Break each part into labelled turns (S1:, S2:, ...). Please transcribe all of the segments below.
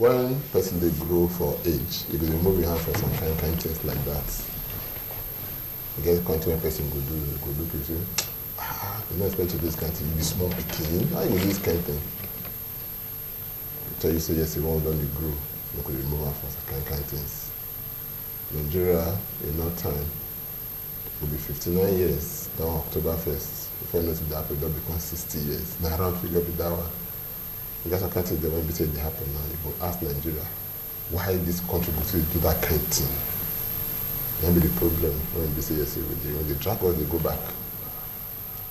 S1: when person they grow for age, if they remove your hand for some kind things like that, you get country when person go do people, you don't expect to do this kind of thing, you be small picking, how you do this kind of thing? So you say yes, you won't only grow, you could remove hand for some kind of things. Nigeria, in no time, will be 59 years, down October 1st. Before you know the apple, will become 60 years. Now around figure be that one. Because I can't say the when we say they happen now, you go ask Nigeria, why this country go to do that kind of thing? That be the problem when we say yes, when they drag us, they go back.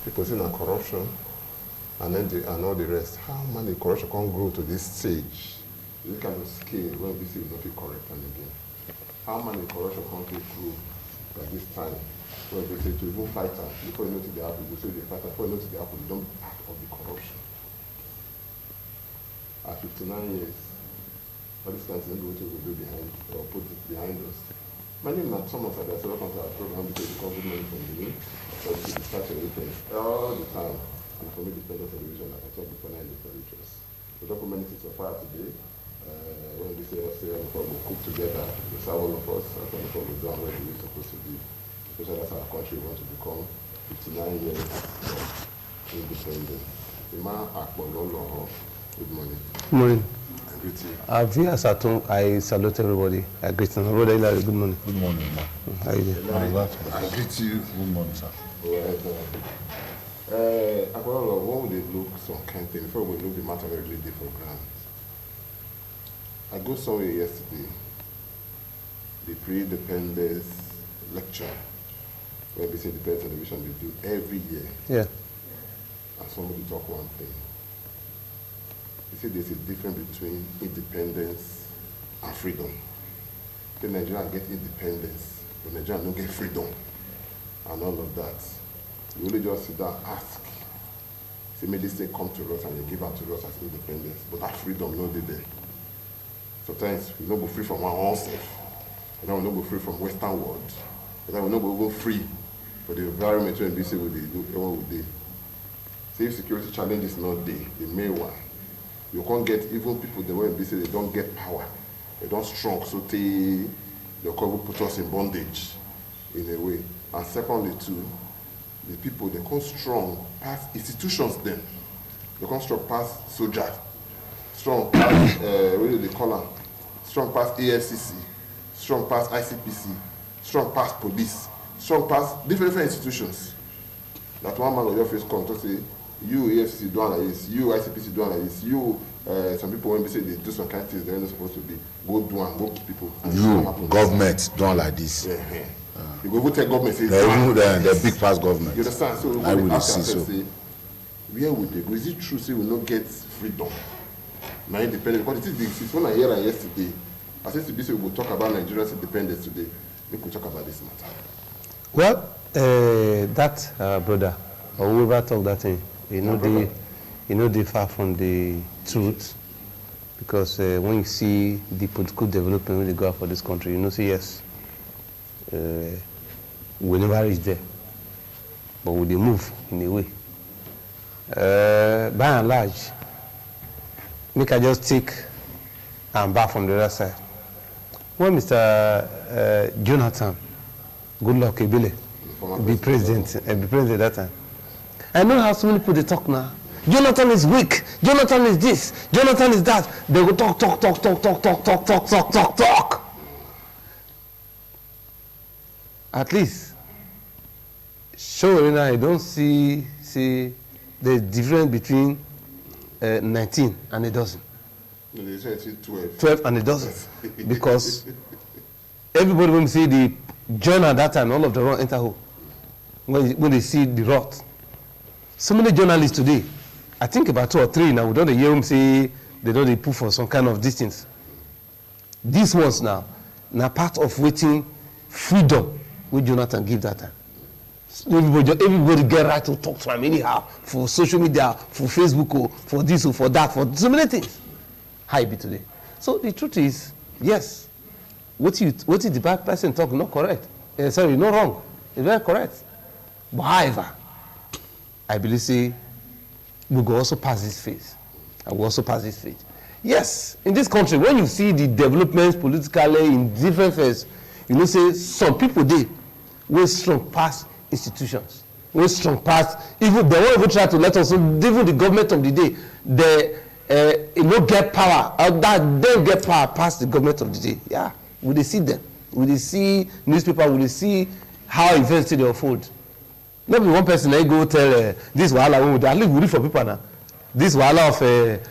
S1: People say now corruption, and then and all the rest. How many corruption can grow to this stage? This kind of scale when we say we not be correct and again. How many corruption countries grow by this time? When they say to even fight out, before you know the apple, you say they fight out, before you know the apple, you don't be part of the corruption. At 59 years, all these kinds of things we do behind, or put it behind us. Many not some of us are set up onto our program because we cover money from the new, so we start everything all the time. And for me, dependent television, like I talked before, I the religious. We talk about many things so far today. When we say before we cook together, we serve all of us, and before we do where we're supposed to be. Especially as our country wants to become 59 years independent. Good morning.
S2: Good morning.
S1: I greet you.
S2: Our viewers at home, I salute everybody. I greet them. Brother Hilary, good morning.
S3: Good morning, ma.
S2: How are you doing?
S1: I greet you.
S3: Good morning, sir.
S1: What would they look some kind of thing before we look the matter very really for granted? I go somewhere yesterday, the pre-independence lecture, where BBC Independent Television they do every year.
S2: Yeah.
S1: And somebody talk one thing. He said there's a difference between independence and freedom. The Nigeria get independence, but Nigeria don't get freedom. And all of that. You only just sit down and ask. Say, may this thing come to us and you give out to us as independence. But that freedom no there. Sometimes we don't go free from our own self. And then we don't go free from Western world. And then we don't go free for the environment when we say what they do, what we do. Say if security challenge is not there, the main one. You can't get even people the way they say they don't get power. They don't strong, so they can't put us in bondage in a way. And secondly too, the people they can't strong past institutions then. They can't strong past soldiers. Strong past, what do they call them? Strong past AFCC, strong past ICPC, strong past police, strong past different institutions. That one man of your face come to say, you AFCC doing like this, you ICPC doing like this, you, some people when they say they do some kind of things they're not supposed to be, go do and go keep people.
S3: You, government, doing like this.
S1: Yeah. You go tell government, say,
S3: the big past government.
S1: You understand? So
S3: I will
S1: ask
S3: see so.
S1: say, where would they go? Is it true say we not get freedom? Now independent, because it is when I hear that yesterday, I said to BC we will talk about Nigeria's independence today. We could talk about this matter.
S2: Well, that brother, or whoever talk that thing, you know they far from the truth, because when you see the political development when they go out for this country, you know, say yes, we never reach there, but we move in a way. By and large, make I just take and back from the other side. When Mr. Jonathan Goodluck Ebele be president at that time, I know how so many people they talk now. Jonathan is weak. Jonathan is this. Jonathan is that. They will talk. At least, sure, you know, I don't see the difference between 19 and a dozen.
S1: No, they say it's 12.
S2: 12 and a dozen. Because everybody when we see the John at that time, all of the wrong enter home. When they see the rot. So many journalists today, I think about 2 or 3 now, we don't hear them say they don't put for some kind of distance. These ones now part of waiting freedom which Jonathan give that time. Everybody get right to talk to him anyhow, for social media, for Facebook, or for this or for that, for so many things. How it be today. So the truth is, yes, what is the bad person talk not correct. Sorry, not wrong. It's very correct. But however, I believe say we go also pass this phase. And we also pass this phase. Yes, in this country, when you see the developments politically in different spheres, you know, say some people dey wey strong pass institutions, wey strong pass even they won't even try to let us know even the government of the day they no get power that dem get power pass the government of the day. Yeah, we dey see them, we dey see newspaper, we dey see how events dey unfold. No be one person na go tell this wahala wey we dey, at least we read for people now. This wahala of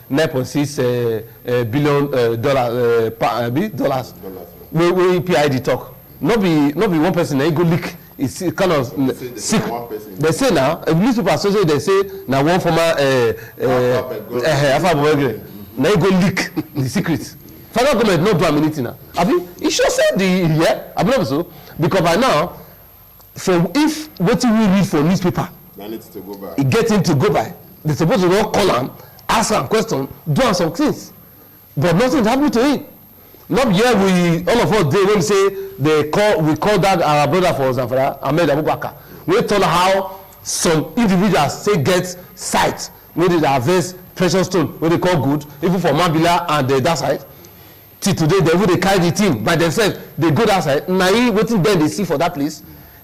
S2: $9.6 billion dollars wey PID talk. No be one person na go leak. It's kind of sick. They say now, newspaper association they say na one former Alpha Bawegre na go leak the secret. Federal government no do anything now. Abi, e sure say the I believe so, because by now, for if wetin we read for newspaper, e get him to go by. They supposed to not call him, ask him question, do him some things, but nothing happened to him. Not yet we all of us they will say we call that our brother for Zamfara, Ahmed Abubakar. We told how some individuals say get sites where they harvest precious stone, where they call good, even for Mambila and that side. Till today they carry the thing by themselves. They go that side. Now waiting then they see for that place.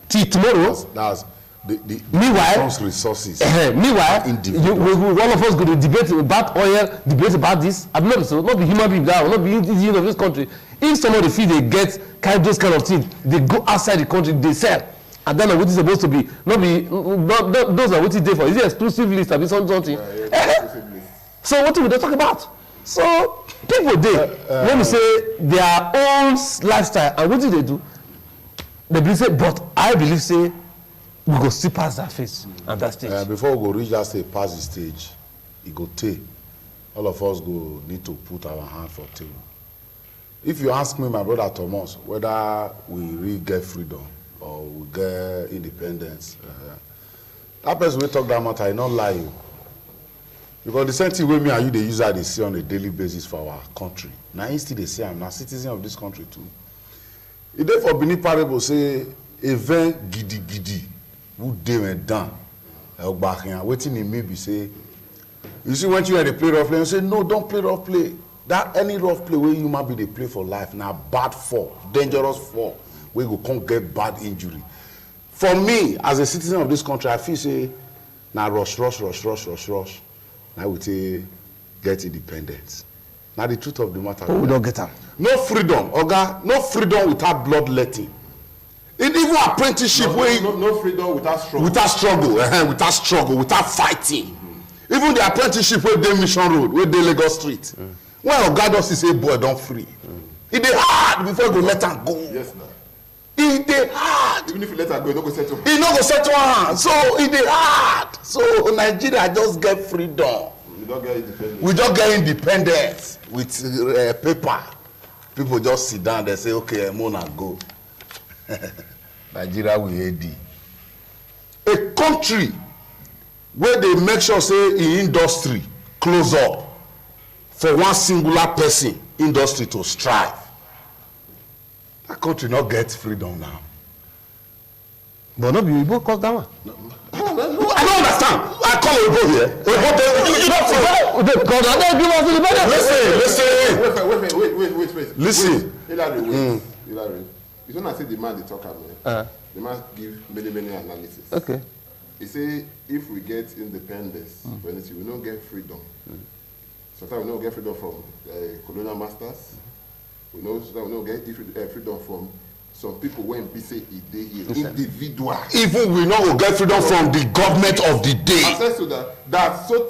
S2: Till tomorrow.
S3: That's the
S2: meanwhile
S3: resources.
S2: Meanwhile, all of us go to debate about oil, debate about this. I'm not so not be human being that will not be indigenous of this country. If somebody feel they get those kind of things, they go outside the country, they sell. And then what is supposed to be those are what is there for. Is it exclusive list? Have something? So what do they talk about? So people when we say their own lifestyle and what do they do? They believe say, but I believe say we go still pass that phase and that stage.
S3: Before we go reach that stage, pass the stage, it go take. All of us go need to put our hand for table. If you ask me, my brother Thomas, whether we really get freedom or we get independence, that person will talk that matter, I not lie you. Because the same thing with me and you, they use that they see on a daily basis for our country. Now, instead they say I'm a citizen of this country too. It therefore Benin parable say, event gidi. Who they went down? Waiting in me be say, you see when you had to play rough play, you say no, don't play rough play. That any rough play where you might be the play for life now bad fall, dangerous fall, where you can't get bad injury. For me, as a citizen of this country, I feel say now rush. Now we say get independence. Now the truth of the matter.
S2: Oh, we don't get them.
S3: No freedom, Oga. No freedom without bloodletting. Even apprenticeship
S1: no freedom without struggle.
S3: Without struggle, without fighting. Even the apprenticeship where they Mission Road, where they Lagos Street. When Oga does say boy don't free. It dey hard before you go let am go.
S1: Yes, now.
S3: It dey hard.
S1: Even if you let her go, you no go settle.
S3: You no go settle hand. So it dey hard. So Nigeria just get freedom.
S1: We don't get independence.
S3: We just get independence with paper. People just sit down. They say, okay, Mona go. Nigeria will AD. A country where they make sure say in industry close up for one singular person, industry to strive. That country not get freedom now.
S2: But no be Igbo cause that one.
S3: I don't understand. I call Igbo here. You don't listen.
S1: Hilary. You don't say the man they talk about. The man give many analysis.
S2: Okay.
S1: He say if we get independence, when we don't get freedom. Sometimes we don't get freedom from colonial masters. Sometimes we don't get freedom from some people when be say it dey here, individual.
S3: Even we know we get freedom from the government of the day.
S1: Access to that sote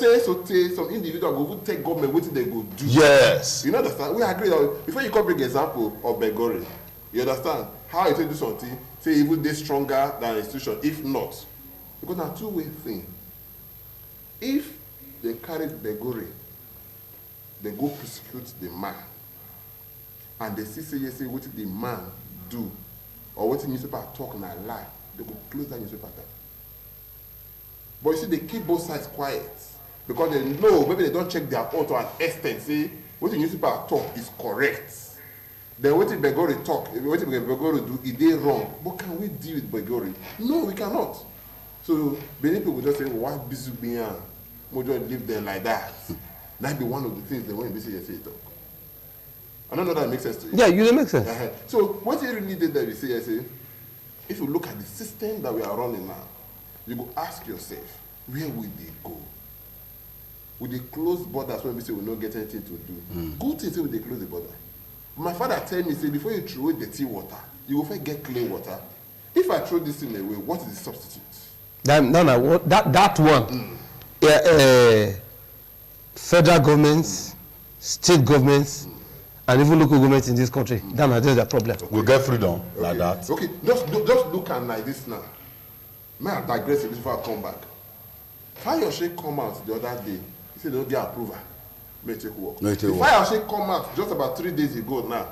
S1: some individual go take government wetin they go do.
S3: Yes.
S1: You know understand? We agree that before you come bring example of Begore, you understand how you take do something, say even dey stronger than institution, if not. Because na two-way thing. If they carry Begore, they go prosecute the man, and they see say wetin the man do, or wetin newspaper talk na lie, they go close that newspaper down. But you see, they keep both sides quiet because they know maybe they don't check their own to an extent. Say what the newspaper talk is correct. Then what the Begore talk, what the Begore do, is they wrong. But can we deal with Begore? No, we cannot. So many people just say, "Why busy being? We just leave them like that." That be one of the things they want to say talk. I don't know that makes sense to you.
S2: Yeah, you make sense.
S1: So what you really did there with CSA, if you look at the system that we are running now, you go ask yourself, where will they go? Will they close borders when we say we don't get anything to do? Good thing say will they close the border. My father tell me, say, before you throw away dirty water, you will first get clean water. If I throw this thing away, what is the substitute? That
S2: one. Federal governments, state governments, and even local governments in this country, that's the problem.
S3: We'll get freedom like that.
S1: Okay, just look at like this now. May I digress a bit before I come back? Fayose come out the other day. He said they don't get approval. May take work. Fayose come out just about 3 days ago now.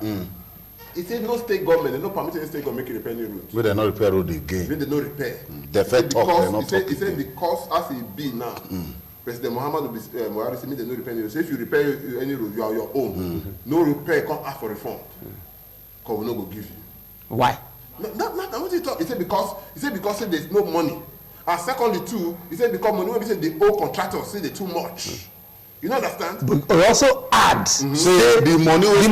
S1: He said no state government, they no permit any state government make a repair any road.
S3: May they not repair road again.
S1: May they no repair.
S3: They fed talk,
S1: he said because as it be now, President Muhammadu Buhari said, they no repair any road. So if you repair any road, you are your own. No repair, come ask for refund. Because we no go give you.
S2: Why?
S1: Not what he talk. He said because there's no money. And secondly too, he said because money when we say the old contractors say they too much. You don't understand?
S2: But we also add.
S3: So the money when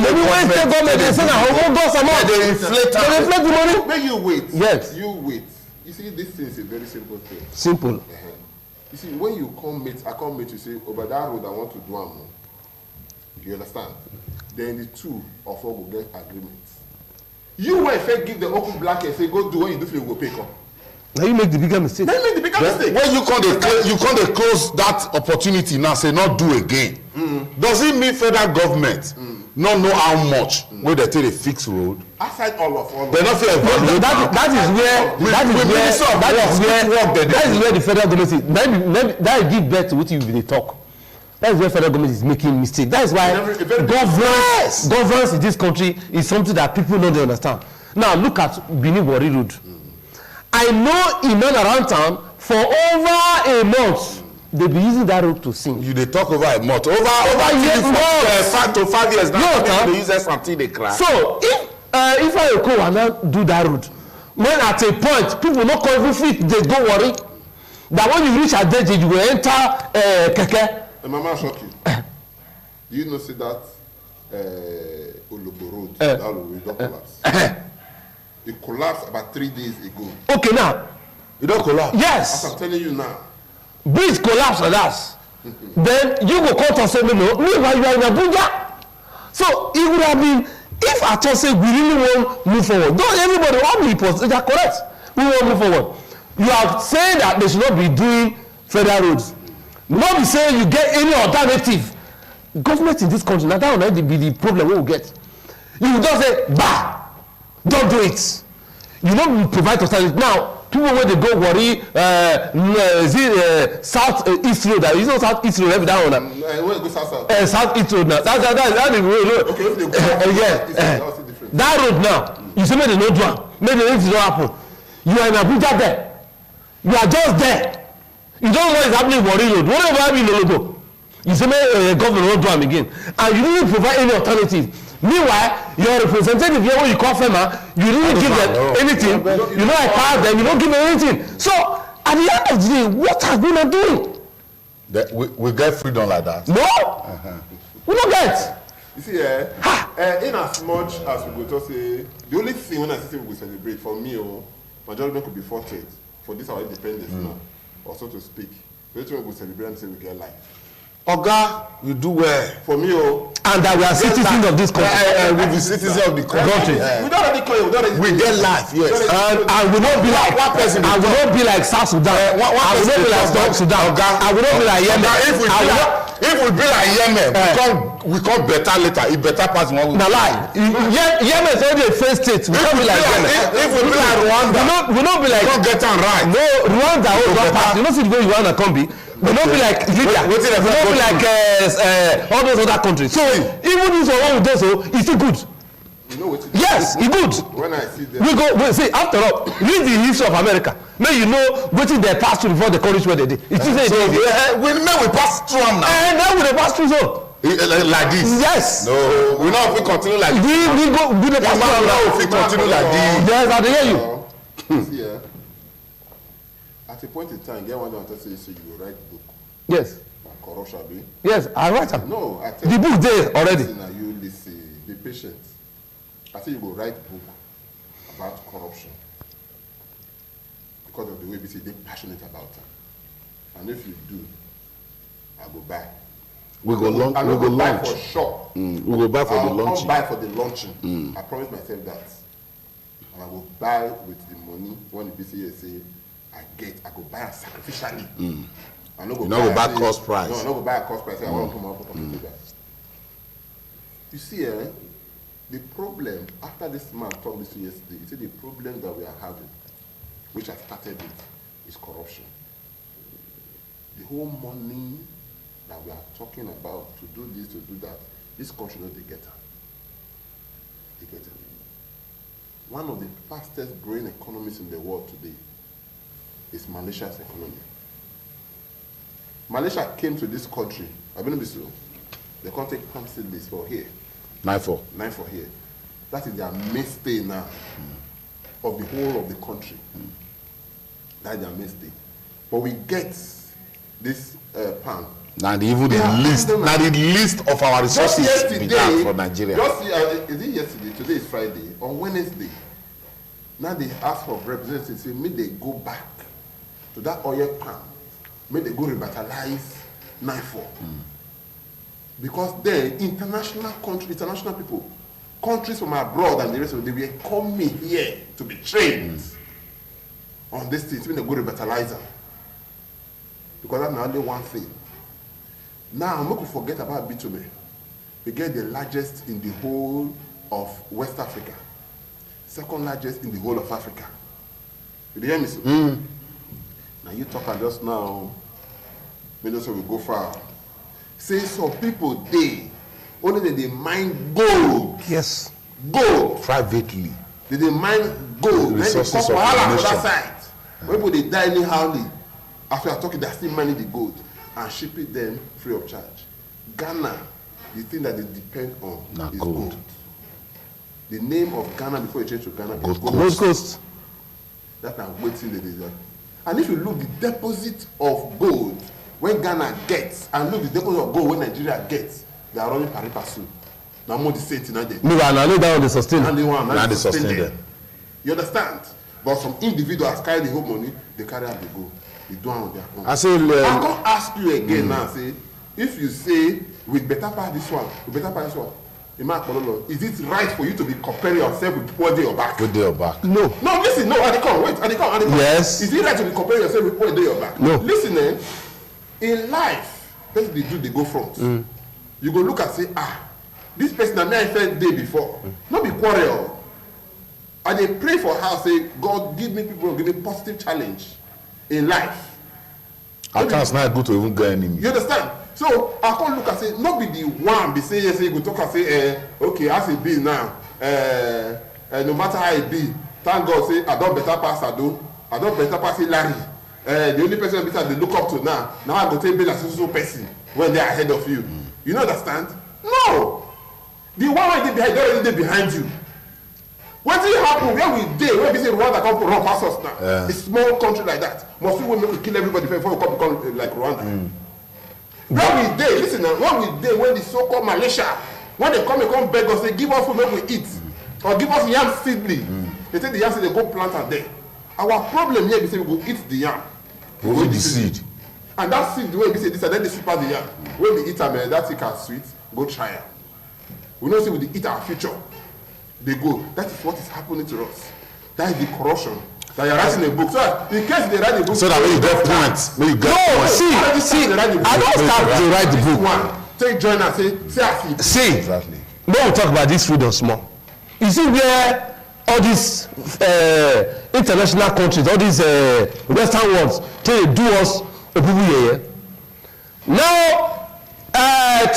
S2: state government they say na whole go some more.
S3: They inflate
S2: the money.
S1: When you wait.
S2: Yes.
S1: You wait. You see, this thing is a very simple thing.
S2: Simple.
S1: You see, when you come meet, I come meet you say, over that road I want to do am. You understand? Then the two of us will get agreements. You when first give the open black and say go do what you do for you go pay come.
S2: Now you make the bigger mistake.
S1: Then make the bigger mistake.
S3: When you can't close that opportunity now, say not do again. Does it mean federal government not know how much when they take a fixed road?
S1: Aside all of
S3: they not feel
S2: that is where the federal government is. That give birth to what you they talk. That is where federal government is making mistake. That is why governance in this country is something that people don't understand. Now look at Benin Warri Road. I know in and around town for over a month they be using that road to sing.
S3: You they talk over a month. Over 5 to 5 years now. They use us until they cry.
S2: So if I go and not do that road, when at a point people not call even fit, they go worry that when you reach Adeje you will enter Keke.
S1: Mama shock you. Do you know see that Olobo road that road don't collapse? It collapsed about 3 days ago.
S2: Okay, now
S3: it don't collapse.
S2: Yes.
S1: As I'm telling you now.
S2: Bridge collapse on us. Then you go call to say no. Meanwhile you are in Abuja. So it would have been if I just say we really want move forward. Don't everybody want me post. They are correct. We want move forward. You are saying that they should not be doing federal roads. Not be saying you get any alternative. Government in this country now that will be the problem we will get. You will just say bah. Don't do it. You don't provide alternative. Now, people when they go worry, south east road. You know south east road every down on
S1: Where go south?
S2: South east road now. That's the road.
S1: Okay, if they go
S2: that road now. You say make they no do am. Make the things don't happen. You are in Abuja there. You are just there. You don't know what is happening in Warri Road. Whatever happening in Ologo. You say make government no do am again, and you didn't provide any alternative. Meanwhile, your representative here, when you call FEMA, you didn't give them anything. You know, I call them, you don't give them anything. So, at the end of the day, what are we not doing?
S3: We get freedom like that.
S2: No, we don't get.
S1: You see, in as much as we go to say, the only thing when I say we celebrate for me, my judgment could be fortunate for this our independence now, or so to speak. The only thing we celebrate and say we get life.
S3: Oga, you do well.
S1: For me,
S2: and that we are citizens of this country.
S3: We be citizens of the country.
S1: We don't already call you.
S3: We get life, yes.
S2: And we don't be like
S3: one person.
S2: I will not be like South Sudan. I will not be like South Sudan. I will not be like Yemen.
S3: If we be like Yemen, we come better later. It better pass one week.
S2: Na lie. Yemen is already a first state. We don't be like Yemen.
S3: If we be like Rwanda,
S2: we don't be like.
S3: We don't get them right.
S2: No, Rwanda don't pass. You know, see the way Rwanda come be. We don't be like Libya. We don't be like all those other countries. So even this one we do so, it's still good.
S1: You know what?
S2: Yes, it's good.
S1: When I see them,
S2: we see after all, read the history of America. May you know what they passed through before the countries where they did. It's
S3: we pass through them now.
S2: And now we pass through so.
S3: Like this.
S2: Yes.
S3: No, we know if we continue like this.
S2: We the pass through
S3: now. If we continue like this.
S2: Yes, I hear you.
S1: See, at a point in time, get one to say you write book.
S2: Yes.
S1: corruption, be?
S2: Yes, I write am.
S1: No, I tell
S2: The book there already.
S1: Listen, now you listen, be patient. I think you will write book about corruption because of the way we say they're passionate about it. And if you do, I go buy.
S3: We go launch.
S1: I
S3: We go
S1: buy
S3: launch.
S1: for sure.
S3: We go buy for the
S1: I'll
S3: launching.
S1: buy for the launching. I promise myself that. And I will buy with the money when the BCA say I go buy sacrificially. I no go
S3: You no go buy
S1: say-
S3: cost price.
S1: No, I no go buy a cost price. I want to put my pocket to that. You see, the problem after this man told this yesterday, you see the problem that we are having, which I started with, is corruption. The whole money that we are talking about to do this, to do that, this country knows they get it. They get it. One of the fastest growing economies in the world today is Malaysia's economy. Malaysia came to this country, I've been so, they can't take palm seedless for here,
S3: 9-4.
S1: 9 for here. That is their mainstay now of the whole of the country. That is their mainstay. But we get this palm.
S3: Now even the
S1: Yeah,
S3: list.
S1: I don't know.
S3: Now the list of our
S1: Just
S3: resources
S1: yesterday,
S3: be that for Nigeria.
S1: is it yesterday? Today is Friday. On Wednesday, now they ask for representatives, say, may they go back to that oil palm, may they go revitalize 9-4. Because then international people, countries from abroad and the rest of them, they were coming here to be trained on this thing, when they go revitalize them. Because that's not only one thing. Now, I'm not going to forget about bitumen. We get the largest in the whole of West Africa. Second largest in the whole of Africa. You hear me? Now you talk and just now, maybe so we go far. Say some people, only they mine gold.
S2: Yes.
S1: Gold.
S3: Privately.
S1: They mine gold. Then they
S3: Resources
S1: come
S3: of
S1: for
S3: the
S1: Allah for
S3: nation.
S1: that side. When people they die anyhowly, after I talking, they are still mining the gold and ship it them free of charge. Ghana, the thing that they depend on
S3: Na
S1: is
S3: gold.
S1: gold. The name of Ghana before you change to Ghana
S3: Gold
S1: is
S3: Coast.
S2: Gold Coast.
S1: That are waiting the design. And if you look the deposit of gold when Ghana gets and look the deposit of gold when Nigeria gets, they are running pari passu. Now more the same thing now.
S2: No, I know that one they sustain.
S1: And they want
S3: Now they sustain them.
S1: You understand? But some individuals carry the whole money, they carry out the gold. They do it on their own.
S3: I say,
S1: I'm gonna ask you again now. Say, if you say with better part this one, with better part this one, is it right for you to be comparing yourself with what they are back?
S3: good day or back.
S2: No.
S1: No, listen, no, wait,
S2: Yes.
S1: Is it right to be comparing yourself with what they are back?
S2: No.
S1: Listen, in life, person they go front. You go look and say, this person that I felt day before, not be quarrel. And they pray for her, say, God, give me people, give me positive challenge in life.
S3: At times now good to even get enemy.
S1: You understand? So I can't look and say, not be the one be say yes, you go talk and say, okay, as it be now, no matter how it be, thank God say I don't better pass Ado, I don't better pass Larry. The only person that they look up to now I go take be like so person when they are ahead of you. You understand? No. The one wey dey behind, already dey behind you. Wetin happen where we dey wey be say Rwanda come run pass us now? A small country like that must we make we kill everybody before we come become like Rwanda? Where we dey, listen now, where we dey when the so-called Malaysia, when they come beg us, say give us food make we eat, or give us yam seedling. They take the yam seed, they go plant am there. Our problem here be say we go eat the yam.
S3: We eat the seed.
S1: And that seed wey be say this and then they sweep out the yam. When we eat am, that thing can sweet, go try am. We know say we dey eat our future. They go. That is what is happening to us. That is the corruption. That you're writing a book. So that in case they write a book.
S3: So that when you get points, when you get
S2: No,
S3: points.
S2: see, I don't start to write the book.
S1: One, take join and say as it.
S2: See,
S3: Exactly.
S2: when we talk about this freedom small, you see where all these international countries, all these Western worlds, they do us a here. Now,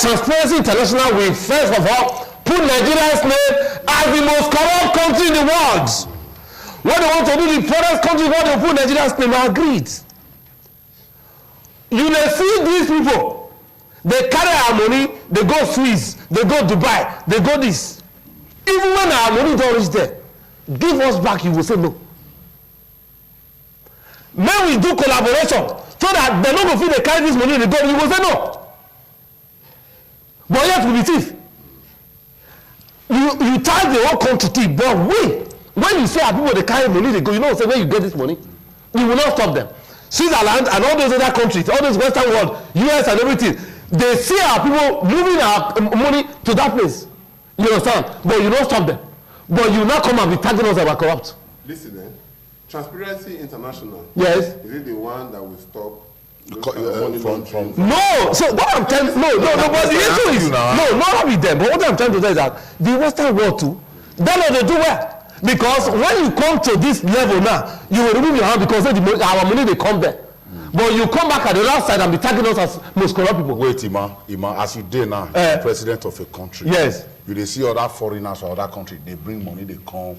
S2: Transparency International will first of all put Nigeria's name as the most corrupt country in the world. When they want to do the poorest country, what they put Nigeria's name, I agreed. You may see these people, they carry our money, they go Swiss, they go Dubai, they go this. Even when our money don't reach there, give us back, you will say no. May we do collaboration so that they don't go feel they carry this money, they go, you will say no. But yet we be thief. You tie the whole country thief, but when you say our people they carry money, they go, you know, say where you get this money, you will not stop them. Switzerland and all those other countries, all those Western world, US and everything, they see our people moving our money to that place. You understand? But you don't stop them. But you now come and be tagging us about corrupt.
S1: Listen, Transparency International.
S2: Yes.
S1: Is it the one that will stop
S3: from
S2: No, so what I'm telling no, but the issue is not with them. But what I'm trying to say is that the Western world too, that's what they do well. Because when you come to this level now, you will remove your hand because our money they come there. But you come back at the last side and be tagging us as most corrupt people.
S3: Wait, Ima, as you did now, president of a country.
S2: Yes.
S3: You they see other foreigners or other country, they bring money, they come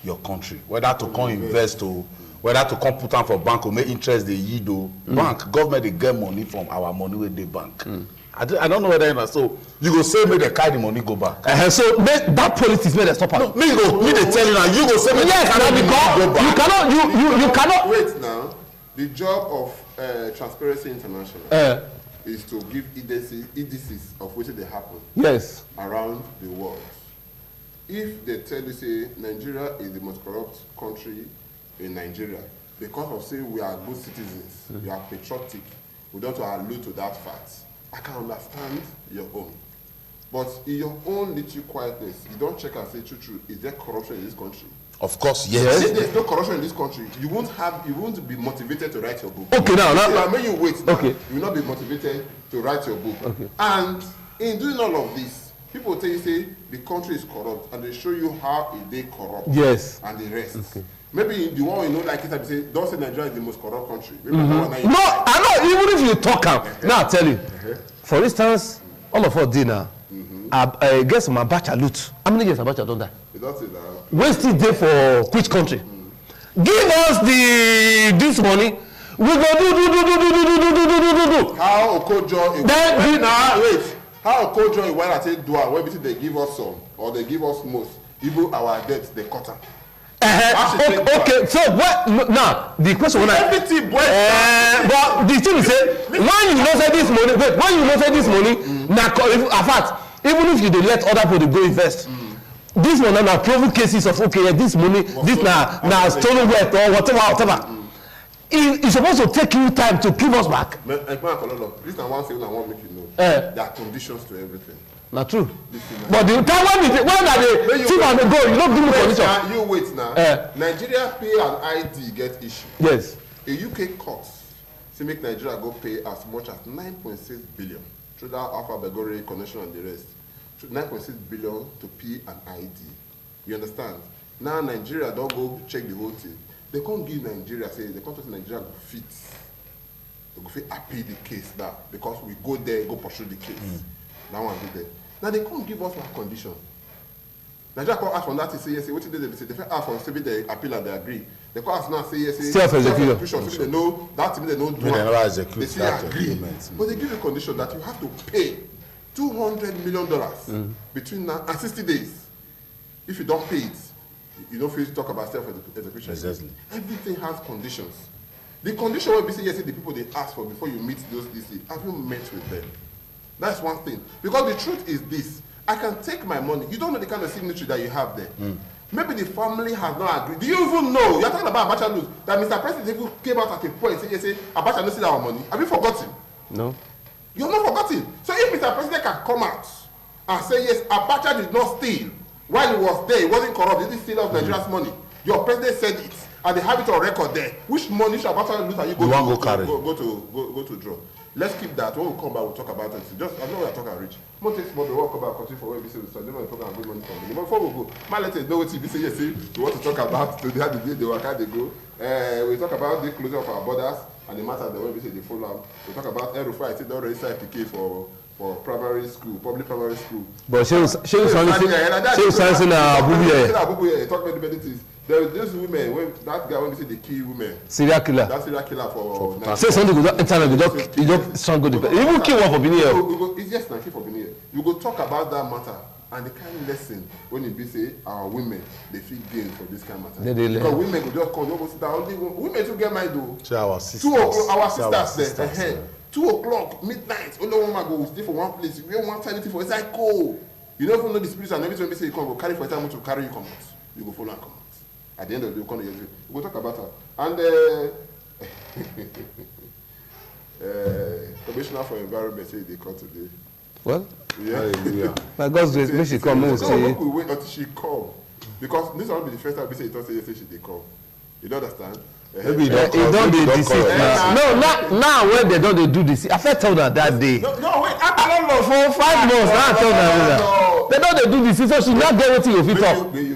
S3: your country. Whether to come invest or whether to come put on for bank or make interest they yield or bank, government they get money from our money with the bank. I don't know whether you know. So you go say make the carry the money go back.
S2: So that politics made a stop.
S3: No, me they tell you now. You go say make
S2: you cannot.
S1: Wait now. The job of Transparency International is to give indices of what they happen around the world. If they tell you say Nigeria is the most corrupt country in Nigeria because of say we are good citizens, we are patriotic, we don't allude to that fact. I can understand your own. But in your own little quietness, you don't check and say true, is there corruption in this country?
S3: Of course, yes.
S1: If there's no corruption in this country, you won't be motivated to write your book.
S2: Okay, now
S1: when you wait, you will not be motivated to write your book.
S2: Okay.
S1: And in doing all of this, people tell you say the country is corrupt, and they show you how they corrupt.
S2: Yes.
S1: And the rest. Okay. Maybe the one you know like it, I say, don't say Nigeria is the most corrupt country. Maybe
S2: no, I know. Even if you talk, now I'll tell you. For instance, all of us did now. I guess my Abacha loot. How many years Abacha don't die?
S1: Don't say that.
S2: When still there for which country? Give us this money. We go do.
S1: How Okojo?
S2: Then
S1: wait. How Okojo when I say do when they give us some or they give us most, even our debts they cut them.
S2: Okay, so what now the question when
S1: everything
S2: but the thing is say when you know say this money when you know say this money now in fact even if you dey let other people go invest this one na proven cases of okay this money this na stolen wealth or whatever it's supposed to take you time to give us back.
S1: This na one thing I want make you know there are conditions to everything.
S2: Na true. But the time when they see am go you no give me condition.
S1: You wait now. Nigeria pay and ID get issue.
S2: Yes.
S1: A UK court say make Nigeria go pay as much as 9.6 billion through that Alpha Begore connection and the rest. 9.6 billion to P and ID. You understand? Now Nigeria don't go check the whole thing. They can't give Nigeria say the country Nigeria go fit. They go fit appeal the case now because we go there go pursue the case. That one go there. Now they can't give us that condition. Nigeria can't ask for that to say yes. What did they say? They ask for say they appeal and they agree. They can't ask now say yes.
S2: Self-execution.
S1: So they know that they know. They say agree. But they give you a condition that you have to pay $200 million between now and 60 days. If you don't pay it, you don't feel to talk about self-execution.
S3: Exactly.
S1: Everything has conditions. The condition will be say yes, the people they ask for before you meet those DC. Have you met with them? That's one thing. Because the truth is this. I can take my money. You don't know the kind of signature that you have there. Maybe the family has not agreed. Do you even know? You're talking about Abacha news. That Mr. President even came out at a point and say, Abacha no see our money. Have you forgotten?
S2: No.
S1: You're not forgotten. So if Mr. President can come out and say, yes, Abacha did not steal. While he was there, he wasn't corrupt. He didn't steal off Nigeria's money. Your president said it. And they have it on record there. Which money should Abacha lose and you go to draw? Let's keep that. When we come back, we'll talk about it. Just, I know we are talking rich. More takes more, we'll come back, continue for where we say we start. Then we'll talk about good money company. But before we go, my let us know what TV say, yes, we want to talk about today, how the day they work, how they go. We talk about the closing of our borders and the matter that when we say they follow up. We talk about Erufai, I think they already signed PK for primary school, public primary school. But she was signing Abubuye. Talk about many things. There is this women, when that guy when they say the key women.
S2: Serial killer.
S1: That serial killer for
S2: say something go internet, you don't sound good. Even kill one for being here.
S1: It's just not kill for being here. You go talk about that matter and the kind of lesson when it be say our women they feel gain for this kind of matter. Because women go just come, you go sit down. Only women to get married though.
S3: So our sisters.
S1: Our sisters there. 2 o'clock, midnight, only one man go stay for one place. You don't want anything for inside cold. You don't even know the spirits and everything. When say you come, go carry for time to carry you come out. You go follow and come out. At the end of the day, we'll talk about her. And Commissioner for Environment say they come today.
S2: Well,
S3: Hallelujah.
S2: by God's grace, may she come. We'll see.
S1: We wait until she come. Because this will be the first time we say it also say she they come. You don't understand?
S3: Maybe
S2: It don't be deceit now. No, now when they don't do this, I first told her that day.
S1: No, wait, I don't know.
S2: For 5 months, now I told her that. They don't do this, so she not get what you fit up.
S1: You